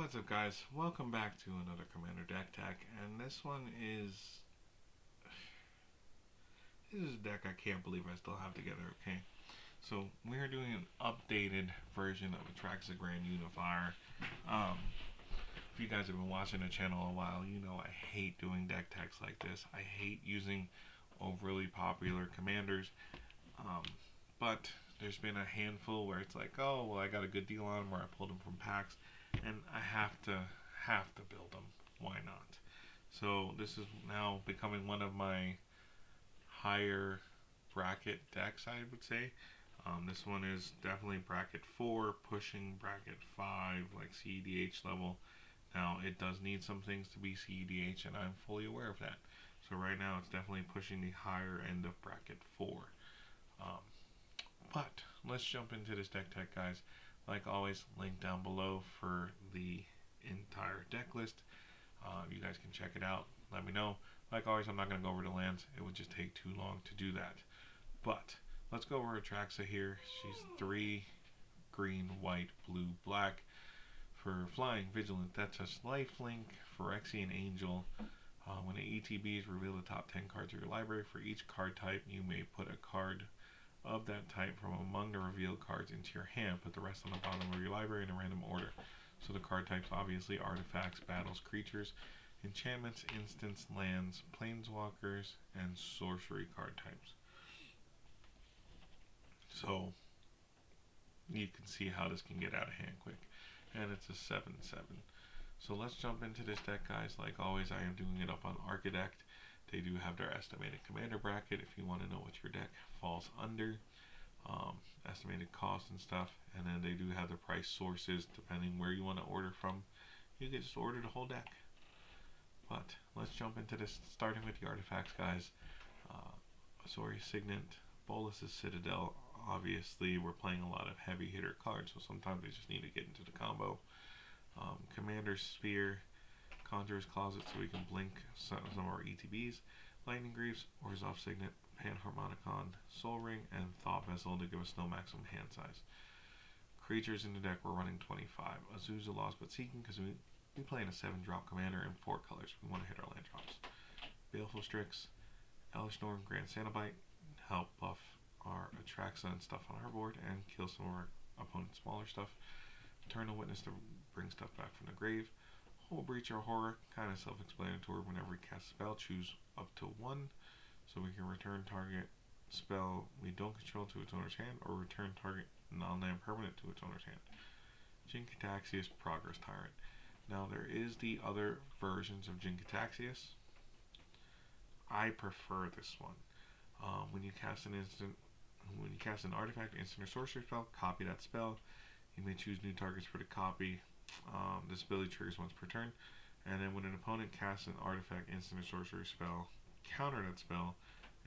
What's up, guys? Welcome back to another Commander Deck Tech, and this one is a deck I can't believe I still have together. Okay, so we're doing an updated version of ATRAXA Grand Unifier. If you guys have been watching the channel a while, you know I hate doing deck techs like this. I hate using overly popular commanders, but there's been a handful where it's like, oh well, I got a good deal on them, where I pulled them from packs, and I have to build them. Why not? So this is now becoming one of my higher bracket decks, I would say. This one is definitely bracket 4, pushing bracket 5, like CEDH level. Now, it does need some things to be CEDH, and I'm fully aware of that. So right now, it's definitely pushing the higher end of bracket 4. But let's jump into this deck tech, guys. Like always, link down below for the entire deck list. You guys can check it out. Let me know. Like always, I'm not going to go over the lands. It would just take too long to do that. But let's go over ATRAXA here. She's 3 green, white, blue, black. For flying, vigilant, that's a lifelink, Phyrexian Angel. When the ETBs reveal the top 10 cards of your library, for each card type, you may put a card of that type from among the revealed cards into your hand. Put the rest on the bottom of your library in a random order. So the card types, obviously, artifacts, battles, creatures, enchantments, instants, lands, planeswalkers, and sorcery card types. So you can see how this can get out of hand quick. And it's a 7/7. So let's jump into this deck, guys. Like always, I am doing it up on Architect. They do have their estimated commander bracket if you want to know what your deck falls under, estimated cost and stuff. And then they do have the price sources depending where you want to order from. You can just order the whole deck. But let's jump into this, starting with the artifacts, guys. Azorius Signet, Bolas's Citadel. Obviously, we're playing a lot of heavy hitter cards, so sometimes they just need to get into the combo. Commander's Sphere, Conjurer's Closet, so we can blink some of our ETBs, Lightning Greaves, Orzhov Signet, Panharmonicon, Soul Ring, and Thought Vessel to give us no maximum hand size. Creatures in the deck, we're running 25. Azusa, Lost But Seeking, because we play in a 7-drop commander in 4 colors. We want to hit our land drops. Baleful Strix, Elish Norn, Grand Cenobite, help buff our ATRAXA and stuff on our board and kill some of our opponent's smaller stuff. Eternal Witness to bring stuff back from the grave. Whole Breach or Horror, kind of self-explanatory. Whenever we cast a spell, choose up to 1, so we can return target spell we don't control to its owner's hand, or return target non-land permanent to its owner's hand. Jin-Gitaxias, Progress Tyrant. Now there is the other versions of Jin-Gitaxias. I prefer this one. When you cast an artifact, instant, or sorcery spell, copy that spell. You may choose new targets for the copy. This ability triggers once per turn. And then when an opponent casts an artifact, instant, or sorcery spell, counter that spell,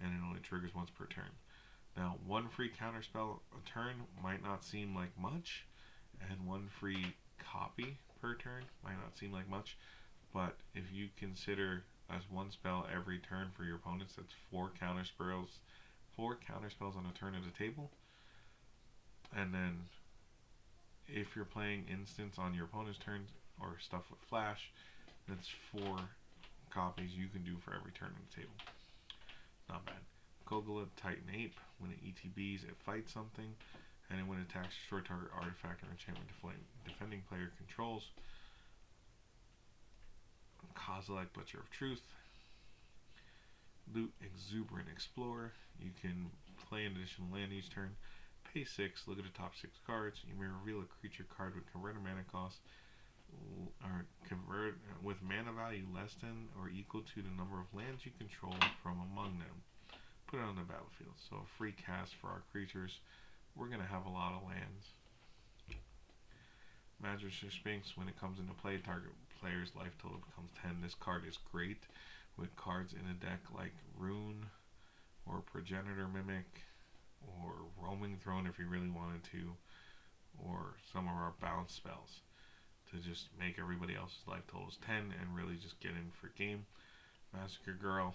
and it only triggers once per turn. Now, 1 free counter spell a turn might not seem like much, and 1 free copy per turn might not seem like much, but if you consider as 1 spell every turn for your opponents, that's 4 counter spells on a turn at the table. And then if you're playing instants on your opponent's turn or stuff with flash, that's 4 copies you can do for every turn on the table. Not bad. Kogla, Titan Ape. When it ETBs, it fights something, and then when it attacks, destroy target artifact or enchantment defending player controls. Kozilek, Butcher of Truth. Loot, Exuberant Explorer. You can play an additional land each turn. Pay 6, look at the top 6 cards. You may reveal a creature card with converted mana cost, or convert with mana value less than or equal to the number of lands you control from among them. Put it on the battlefield. So a free cast for our creatures. We're going to have a lot of lands. Magister Sphinx, when it comes into play, target player's life total becomes 10. This card is great with cards in a deck like Rune, or Progenitor Mimic, or Roaming Throne if you really wanted to, or some of our bounce spells to just make everybody else's life totals 10 and really just get in for game. Massacre Girl,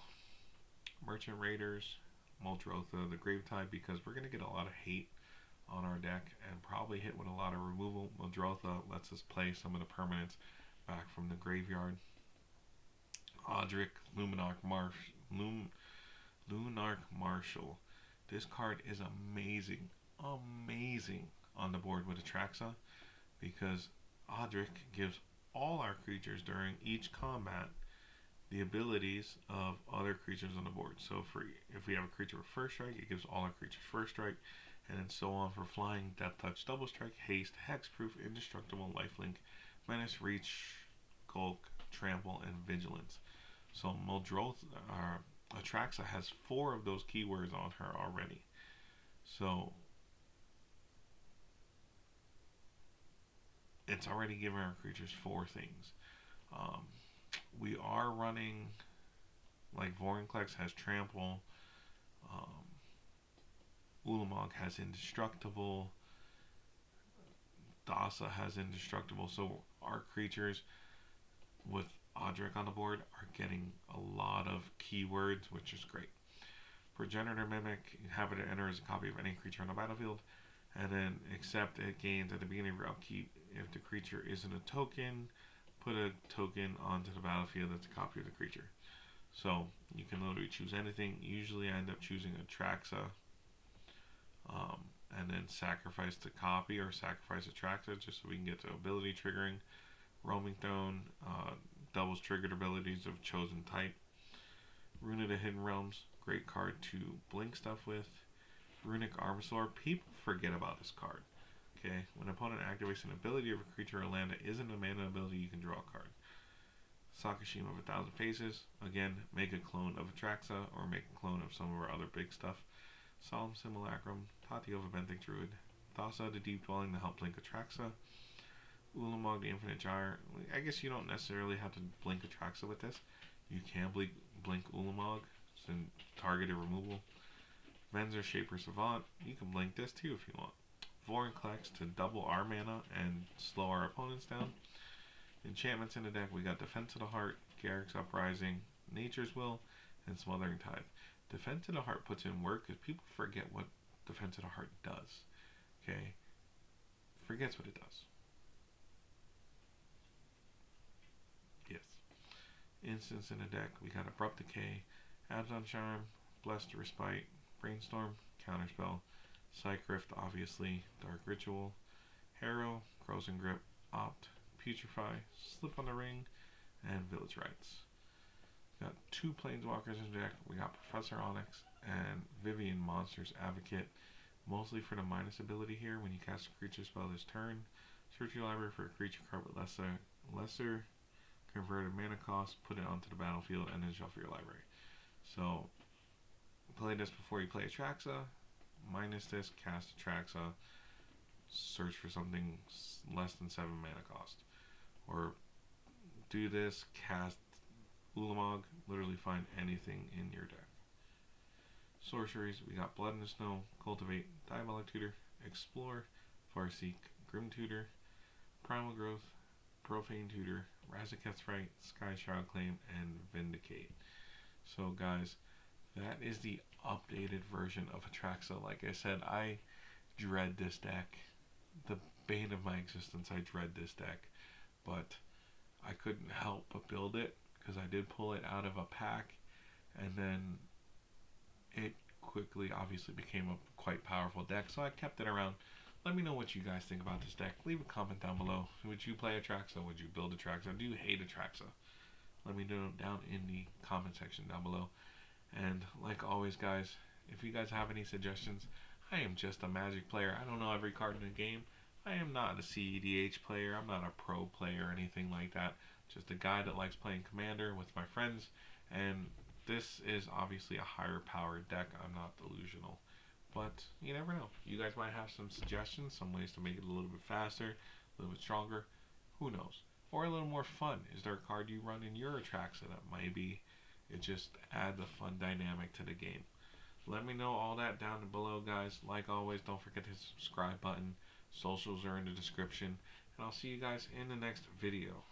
Merchant Raiders, Moltrotha, the Gravetide, because we're going to get a lot of hate on our deck and probably hit with a lot of removal. Muldrotha lets us play some of the permanents back from the graveyard. Odric, Lunarch Marshal. This card is amazing, amazing on the board with Atraxa because Odric gives all our creatures during each combat the abilities of other creatures on the board. So if we have a creature with first strike, it gives all our creatures first strike, and then so on for flying, death touch, double strike, haste, hexproof, indestructible, lifelink, menace, reach, gulk, trample, and vigilance. So Atraxa has 4 of those keywords on her already. So it's already giving our creatures 4 things. We are running, like Vorinclex has trample, Ulamog has indestructible, Thassa has indestructible, so our creatures with Odric on the board are getting a lot of keywords, which is great. Progenitor Mimic, you have it enter as a copy of any creature on the battlefield, and then except it gains at the beginning of your upkeep if the creature isn't a token, put a token onto the battlefield that's a copy of the creature. So you can literally choose anything. Usually I end up choosing Atraxa, and then sacrifice the copy or sacrifice Atraxa just so we can get to ability triggering. Roaming Throne doubles triggered abilities of chosen type. Rune of the Hidden Realms, great card to blink stuff with. Runic Armasaur, people forget about this card. Okay, when an opponent activates an ability of a creature or land that isn't a mana ability, you can draw a card. Sakashima of 1,000 Faces, again, make a clone of Atraxa or make a clone of some of our other big stuff. Solemn Simulacrum, Tati of a Benthic Druid, Thassa the Deep Dwelling to help blink Atraxa, Ulamog the Infinite Gyre. I guess you don't necessarily have to blink Atraxa with this. You can blink Ulamog, and targeted removal. Venzer Shaper Savant, you can blink this too if you want. Vorinclex to double our mana and slow our opponents down. Enchantments in the deck, we got Defense of the Heart, Garruk's Uprising, Nature's Will, and Smothering Tithe. Defense of the Heart puts in work because people forget what Defense of the Heart does. Okay? Forgets what it does. Yes. Instants in the deck, we got Abrupt Decay, Abzan Charm, Blessed Respite, Brainstorm, Counterspell, Psych Rift, obviously, Dark Ritual, Harrow, Frozen Grip, Opt, Putrefy, Slip on the Ring, and Village Rites. Got 2 Planeswalkers in the deck. We got Professor Onyx and Vivian Monsters Advocate, mostly for the minus ability here. When you cast a creature spell this turn, search your library for a creature card with lesser converted mana cost, put it onto the battlefield, and then shuffle your library. So, play this before you play Atraxa. Minus this, cast Atraxa, search for something less than 7 mana cost. Or do this, cast Ulamog, literally find anything in your deck. Sorceries, we got Blood in the Snow, Cultivate, Diabolic Tutor, Explore, Farseek, Grim Tutor, Primal Growth, Profane Tutor, Razaketh's Right, Sky Shroud Claim, and Vindicate. So guys, that is the updated version of Atraxa. Like I said, I dread this deck. The bane of my existence, I dread this deck. But I couldn't help but build it because I did pull it out of a pack, and then it quickly obviously became a quite powerful deck, so I kept it around. Let me know what you guys think about this deck. Leave a comment down below. Would you play Atraxa? Would you build Atraxa? Do you hate Atraxa? Let me know down in the comment section down below. And like always, guys, if you guys have any suggestions, I am just a Magic player. I don't know every card in the game. I am not a CEDH player. I'm not a pro player or anything like that. Just a guy that likes playing Commander with my friends. And this is obviously a higher powered deck. I'm not delusional. But you never know. You guys might have some suggestions, some ways to make it a little bit faster, a little bit stronger. Who knows? Or a little more fun. Is there a card you run in your Atraxa that maybe it just adds a fun dynamic to the game? Let me know all that down below, guys. Like always, don't forget to hit the subscribe button. Socials are in the description. And I'll see you guys in the next video.